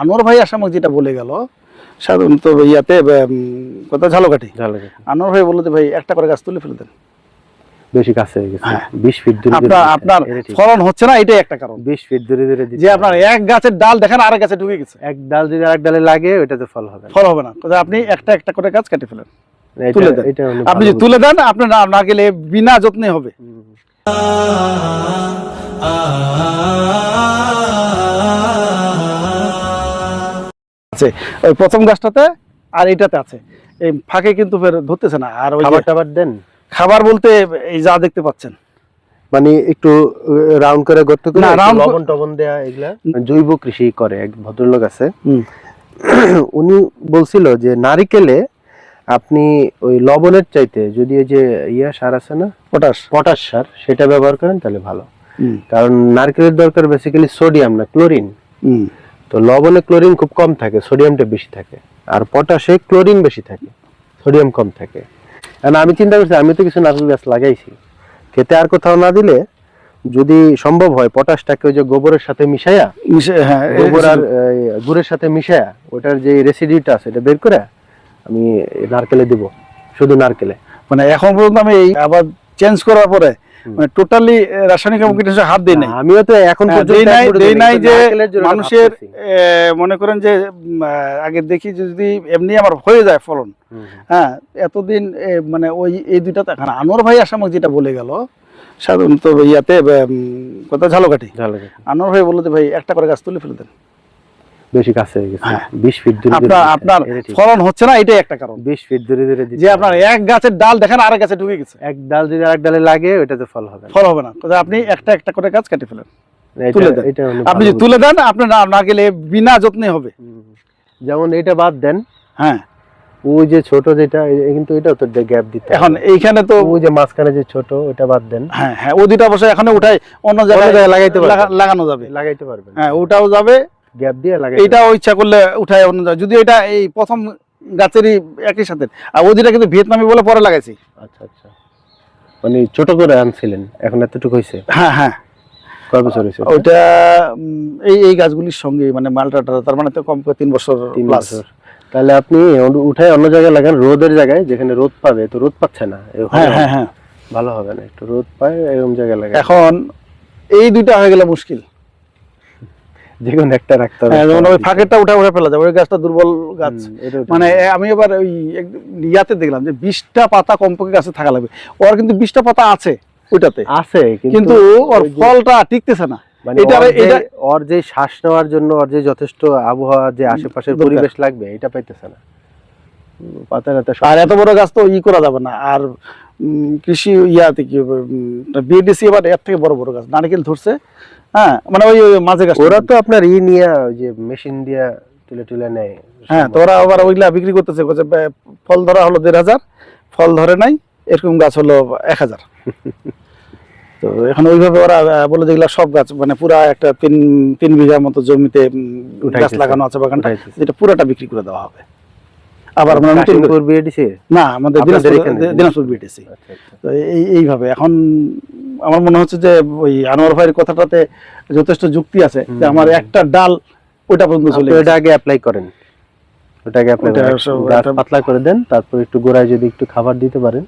আনোয়ার ভাই আসামক যেটা বলে গেল সাধারণত ইয়াতে কথা ঝালকাঠি আনোয়ার ভাই বললো যে ভাই একটা করে গাছ তুলে ফেলে দেন, বেশি কাছে হয়ে গেছে 20 ফিট দূরে আপনার ফলন হচ্ছে না, এটাই একটা কারণ। 20 ফিট দূরে দূরে যে আপনার এক গাছের ডাল দেখেন আরেক গাছে ঢুকে গেছে, এক ডাল যদি আরেক ডালে লাগে ওটাতে ফল হবে না। আপনি একটা একটা করে গাছ কেটে ফেলেন, তুলে দেন। আপনি যদি তুলে দেন আপনার না গেলে বিনা যত্নে হবে। আছে ওই প্রথম গাছটাতে আর এইটাতে আছে, এই ফাঁকে কিন্তু ফের ধরতেছে না। আর খাবার টাবার দেন? খাবার বলতে এই যা দেখতে পাচ্ছেন, মানে একটু রাউন্ড করে গর্ত করে লবণ টবণ দেয়া, এগুলা জৈব কৃষি করে এক ভদ্রলোক আছে। উনি বলছিল যে নারিকেলে আপনি ওই লবণের চাইতে যদি এই যে সার আছে না, পটাশ সার, সেটা ব্যবহার করেন তাহলে ভালো। কারণ নারকেলের দরকার বেসিক্যালি সোডিয়াম না ক্লোরিন। তো লবণে ক্লোরিন খুব কম থাকে, সোডিয়ামটা বেশি থাকে। আর পটাশে ক্লোরিন বেশি থাকে, সোডিয়াম কম থাকে। কারণ আমি চিন্তা করছি, আমি তো কিছু নারকেল গাছ লাগাইছি, খেতে আর কোথাও না দিলে যদি সম্ভব হয় পটাশটাকে ওই যে গোবরের সাথে মিশাইয়া, গোবর আর গুড়ের সাথে মিশাইয়া ওটার যে রেসিডিউটা আছে এটা বের করে আমি নারকেলে দিব, শুধু নারকেলে। মানে এখন পর্যন্ত আমি এই আবার চেঞ্জ করার পরে মানে টোটালি রাসায়নিক কীটনাশক হাত দেই নাই। আমিও তো এখন পর্যন্ত দেই নাই যে মানুষের মনে করেন যে আগে দেখি যদি এমনি আমার হয়ে যায় ফলন, হ্যাঁ এতদিন মানে ওই এই দুইটা এখন আনোয়ার ভাই আসামক যেটা বলে গেল সাধারণত ইয়াতে কথা ঝালকাঠি আনোয়ার ভাই বললো যে ভাই একটা করে গাছ তুলে ফেলে দেন, বেশি কাছে হয়ে গেছে 20 ফিট দূরে আপনার ফলন হচ্ছে না, এটাই একটা কারণ। 20 ফিট দূরে দূরে যে আপনার এক গাছের ডাল দেখেন আরেক গাছে ঢুকে গেছে, এক ডাল যদি আরেক ডালে লাগে ওটাতে ফল হবে না। আপনি একটা একটা করে গাছ কেটে ফেলেন, তুলে দেন। আপনি যদি তুলে দেন আপনার না গেলে বিনা যত্নে হবে। যেমন এটা বাদ দেন, হ্যাঁ ওই যে ছোট যেটা কিন্তু এটা তো গ্যাপ দিতে, এখন এইখানে তো ওই যে মাঝখানে যে ছোট ওটা বাদ দেন। হ্যাঁ হ্যাঁ ওই দুটো অবশ্যই এখানে উঠাই অন্য জায়গায় লাগানো যাবে, লাগাইতে পারবেন। হ্যাঁ ওটাও যাবে, গ্যাপ দিয়ে লাগাই, এইটাও ইচ্ছা করলে উঠায় অন্য জায়গায়। যদি এটা এই প্রথম গাছেরই একই সাথে, আর ওই দুটা কিন্তু ভিয়েতনামি বলে পরে লাগাইছি। আচ্ছা আচ্ছা, মানে ছোট করে আনছিলেন, এখন এতটুকু হয়েছে? হ্যাঁ হ্যাঁ, কয় বছর হয়েছে ওইটা? এই গাছগুলির সঙ্গে মানে মালটাটা তার মানে তো কম করে 3 বছর প্লাস। তাহলে আপনি উঠায় অন্য জায়গায় লাগান, রোদের জায়গায়, যেখানে রোদ পাবে। তো রোদ পাচ্ছে না, হ্যাঁ হ্যাঁ হ্যাঁ ভালো হবে না, একটু রোদ পায় এরকম জায়গায় লাগান। এখন এই দুইটা হয়ে গেলে মুশকিল, যেকোনো একটা রাখতে হবে। যেমন ওই ফাঁকেরটা উঠে ফেলা যাবে, ওই গাছটা দুর্বল গাছ। মানে আমি এবার ওই ইয়াতে দেখলাম যে 20টা পাতা কমপক্ষে গাছে থাকা লাগবে, ওর কিন্তু 20টা পাতা আছে ওইটাতে আছে, কিন্তু ওর ফলটা টিকতেছে না। ওর যে শ্বাস নেওয়ার জন্য ওর যে যথেষ্ট আবহাওয়া, যে আশেপাশের পরিবেশ লাগবে, এটা পাইতেছে না পাতাটাতে। আর এত বড় গাছ তো করা যাবে না। আর কৃষি ইয়াতে কি বিএডিসি এবার এর থেকে বড় বড় গাছ নারকেল ধরছে, হ্যাঁ মানে ওই মাঝে গাছ। ওরা তো আপনার নিয়ে যে মেশিন দিয়ে তুলে নেয়, হ্যাঁ তো ওরা আবার ওইগুলা বিক্রি করতেছে, ফল ধরা হলো 1500, ফল ধরে নাই এরকম গাছ হলো 1000। তো এখন ওইভাবে ওরা বলে যেগুলা সব গাছ মানে পুরা একটা 3 বিঘার মতো জমিতে গাছ লাগানো আছে বাগানটা, যেটা পুরাটা বিক্রি করে দেওয়া হবে। আবার না আমাদের দিনাজপুর বিএডিসি। তো এইভাবে এখন আমার মনে হচ্ছে যে ওই আনোয়ার ভাইয়ের কথাটাতে যথেষ্ট যুক্তি আছে, যে আমার একটা ডাল ওইটা পর্যন্ত চলে, ওটা আগে অ্যাপ্লাই করেন, ওটাকে পাতলা করে দেন, তারপর একটু গোড়ায় যদি একটু খাবার দিতে পারেন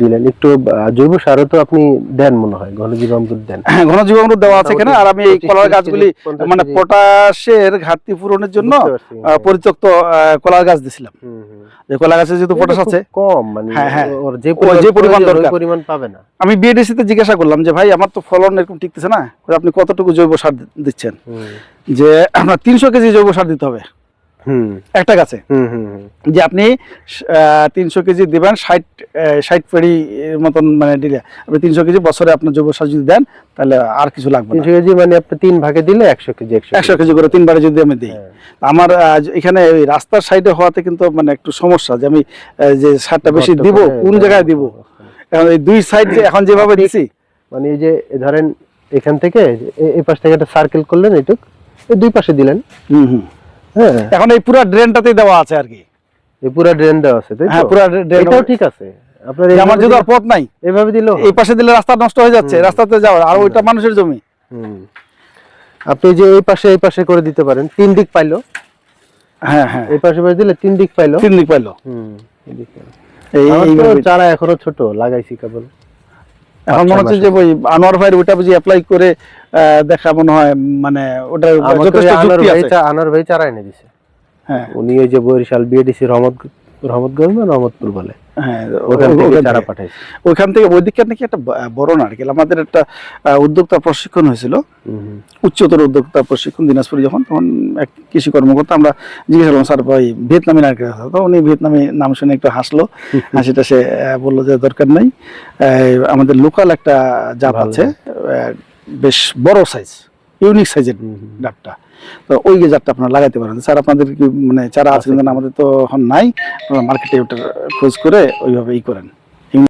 দিলেন। একটু জৈব সারও তো আপনি দেন মনে হয়, ঘনজীবামৃত দেন? হ্যাঁ ঘনজীবামৃত দেওয়া আছে এখানে। আর আমি এই কলার গাছগুলি মানে পটাশের ঘাটতি পূরণের জন্য পরিত্যক্ত কলার গাছ দিছিলাম, যে কলা গাছে যেহেতু পটাশ আছে কম, মানে ওর যে পরিমাণ পাবে না। আমি বিএডিসি তে জিজ্ঞাসা করলাম যে ভাই আমার তো ফলন এরকম টিকতেছে না, আপনি কতটুকু জৈব সার দিচ্ছেন? যে আপনার 300 কেজি জৈব সার দিতে হবে একটা গাছে। যে আপনি 300 কেজি দিবেন, 60 পেড়ি মতন মানে দিলে আপনি 300 কেজি বছরে আপনার জৈব সার যদি দেন তাহলে আর কিছু লাগবে না। 300 কেজি মানে আপনি 3 ভাগে দিলে 100 কেজি করে 3 বারে যদি আমি দিই। আমার এখানে ওই রাস্তার সাইডে হওয়াতে কিন্তু মানে একটু সমস্যা, যে আমি যে সারটা বেশি দিব কোন জায়গায় দিব। এখন এই দুই সাইড যে এখন যেভাবে দিছি, মানে এই যে ধরেন এখান থেকে এই পাশ থেকে একটা সার্কেল করলেন, এইটুক এই দুই পাশে দিলেন। হ্যাঁ এখন এই পুরো ড্রেনটাতে দেওয়া আছে আর কি, এই পুরো ড্রেন দেওয়া আছে, তাই তো? হ্যাঁ পুরো ড্রেন, এটাও ঠিক আছে। আপনার আমার যদি আর পথ নাই, এইভাবে দিলেও, এই পাশে দিলে রাস্তা নষ্ট হয়ে যাচ্ছে, রাস্তাতে যাওয়ার, আর ওইটা মানুষের জমি। আপনি যে এই পাশে করে দিতে পারেন, 3 দিক পাইলো। হ্যাঁ হ্যাঁ, এই পাশে দিলে 3 দিক পাইলো। 3 দিক পাইলো। এই দিক পাইলো। এই চারা এখনো ছোট, লাগাইছি কেবল। এখন মনে হচ্ছে যে ওই আনোয়ার ভাইয়ের ওটা বুঝি অ্যাপ্লাই করে দেখা মনে হয় মানে ওটা যথেষ্ট যুক্তি আছে। আনোয়ার ভাই চারা এনে দিছে। হ্যাঁ, উনি ওই যে বরিশাল বিএডিসি রহমতপুর বলে, হ্যাঁ, ওখান থেকে চারা পাঠাইছে। ওইখান থেকে ওই দিককার নাকি একটা বড় নারকেল। আমাদের একটা উদ্যোক্তা প্রশিক্ষণ হয়েছিল, উচ্চতর উদ্যোক্তা প্রশিক্ষণ দিনাজপুরে যখন, তখন এক কৃষি কর্মকর্তা আমরা জিজ্ঞেস করলাম স্যার ভাই ভিয়েতনামি নারকেল আছে, তো উনি ভিয়েতনামি নাম শুনে একটু হাসলো, হাসিটা সে বললো যে দরকার নাই, আমাদের লোকাল একটা জাত আছে বেশ বড় সাইজ, ইউনিক সাইজের ডাবটা, তো ওই জাতটা আপনারা লাগাইতে পারেন। স্যার আপনাদের কি মানে চারা আছে? কিন্তু আমাদের তো এখন নাই, আপনারা মার্কেটে ওটার খোঁজ করে ওইভাবে করেন।